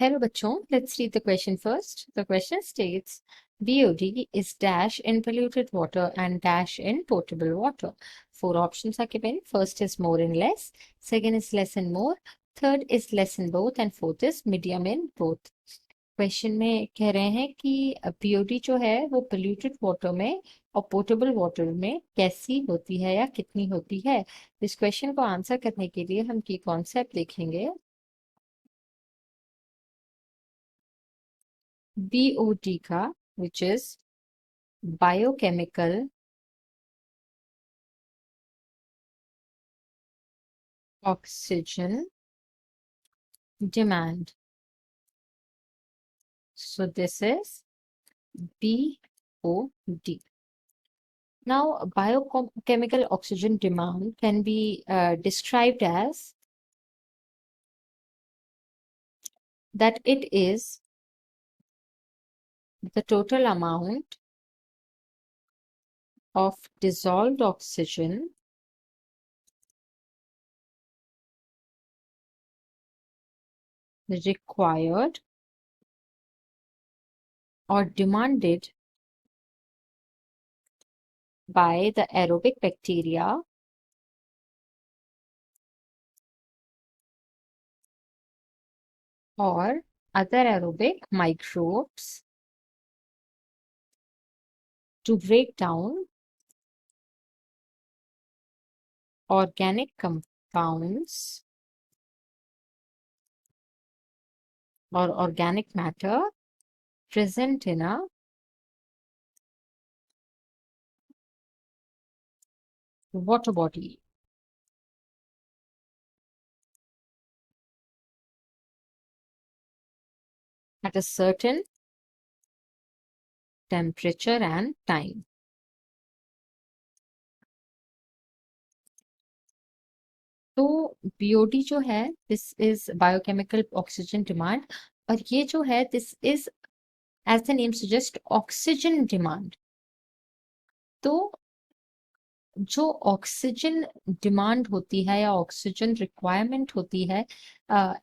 Hello बच्चों, let's read the question first. The question states BOD is dash in polluted water and dash in potable water. Four options are given. First is more and less, second is less and more, third is less in both and fourth is medium in both. Question में कह रहे हैं कि BOD जो है वो polluted water में और पोर्टेबल वाटर में कैसी होती है या कितनी होती है। इस क्वेश्चन को आंसर करने के लिए हम की कॉन्सेप्ट देखेंगे। बीओडी का which is biochemical oxygen demand. So this is BOD. Now, biochemical oxygen demand can be described as that it is the total amount of dissolved oxygen required or demanded by the aerobic bacteria or other aerobic microbes to break down organic compounds or organic matter present in a water body. At a certain temperature and time. तो BOD जो है this is biochemical oxygen demand और ये जो है this is as the name suggest oxygen demand. तो जो oxygen demand होती है या ऑक्सीजन रिक्वायरमेंट होती है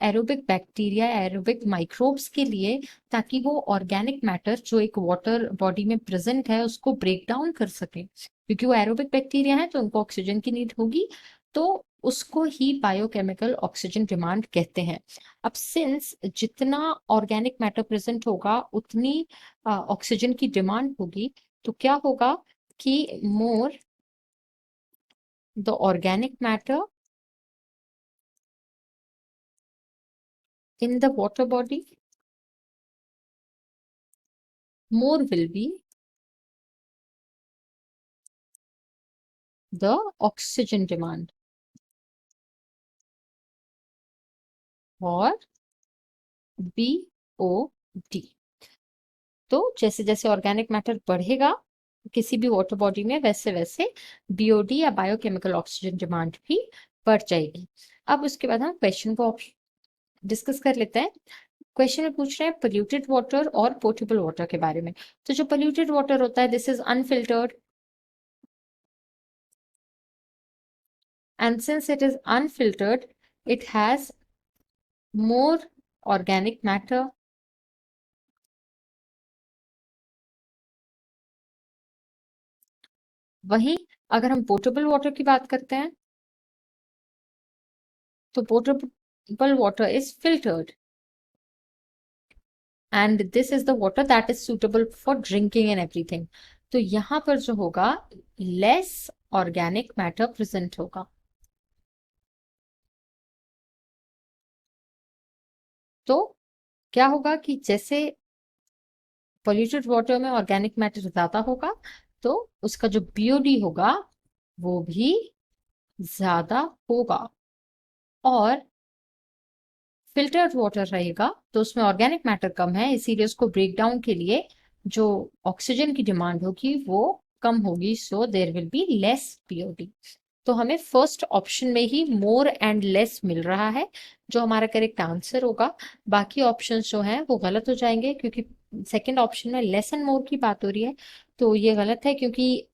एरोबिक बैक्टीरिया एरोबिक माइक्रोब्स के लिए ताकि वो ऑर्गेनिक मैटर जो एक वाटर बॉडी में प्रेजेंट है उसको ब्रेक डाउन कर सके, क्योंकि वो एरोबिक बैक्टीरिया है तो उनको ऑक्सीजन की नीड होगी, तो उसको ही बायोकेमिकल ऑक्सीजन डिमांड कहते हैं। अब सिंस जितना ऑर्गेनिक मैटर प्रेजेंट होगा उतनी ऑक्सीजन की डिमांड होगी, तो क्या होगा कि मोर the organic matter in the water body, more will be the oxygen demand or BOD। तो जैसे जैसे ऑर्गेनिक मैटर बढ़ेगा किसी भी वाटर बॉडी में वैसे वैसे बीओडी या बायोकेमिकल ऑक्सीजन डिमांड भी बढ़ जाएगी। अब उसके बाद हम क्वेश्चन को डिस्कस कर लेते हैं। क्वेश्चन में पूछ रहे हैं पोल्यूटेड वाटर और पोर्टेबल वाटर के बारे में। तो जो पोल्यूटेड वाटर होता है this is unfiltered, and since it is unfiltered it has more organic matter वहीं अगर हम पोर्टेबल वाटर की बात करते हैं तो portable water is filtered and this is the water that is suitable for drinking and everything. तो यहां पर जो होगा लेस ऑर्गेनिक मैटर प्रेजेंट होगा। तो क्या होगा कि जैसे पोल्यूटेड वाटर में ऑर्गेनिक मैटर ज्यादा होगा तो उसका जो बीओडी होगा वो भी ज्यादा होगा, और फिल्टर्ड वाटर रहेगा तो उसमें ऑर्गेनिक मैटर कम है, इसीलिए उसको ब्रेक डाउन के लिए जो ऑक्सीजन की डिमांड होगी वो कम होगी, so there will be less BOD. तो हमें फर्स्ट ऑप्शन में ही मोर एंड लेस मिल रहा है जो हमारा करेक्ट आंसर होगा। बाकी ऑप्शन जो हैं वो गलत हो जाएंगे क्योंकि सेकंड ऑप्शन में लेस एंड मोर की बात हो रही है, तो ये गलत है क्योंकि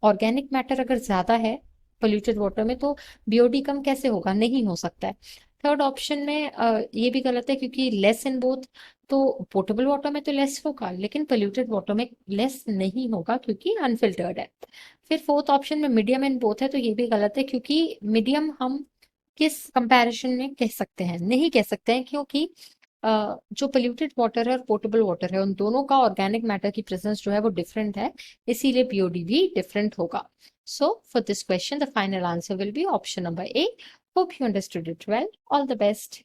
ऑर्गेनिक मैटर अगर ज्यादा है पोल्यूटेड वाटर में तो बीओडी कम कैसे होगा, नहीं हो सकता है। थर्ड ऑप्शन में ये भी गलत है क्योंकि लेस इन बोथ, तो पोर्टेबल वाटर में तो लेस होगा लेकिन पोल्यूटेड वाटर में लेस नहीं होगा क्योंकि अनफिल्टर्ड है। फिर फोर्थ ऑप्शन में मीडियम इन बोथ है, तो ये भी गलत है क्योंकि मीडियम हम किस कंपैरिजन में कह सकते हैं, नहीं कह सकते हैं क्योंकि जो पोल्यूटेड वाटर है और पोर्टेबल वाटर है उन दोनों का ऑर्गेनिक मैटर की प्रेजेंस जो है वो डिफरेंट है, इसीलिए पीओडी भी डिफरेंट होगा। So for this question the final answer will be option number A. Hope you understood it well. All the best.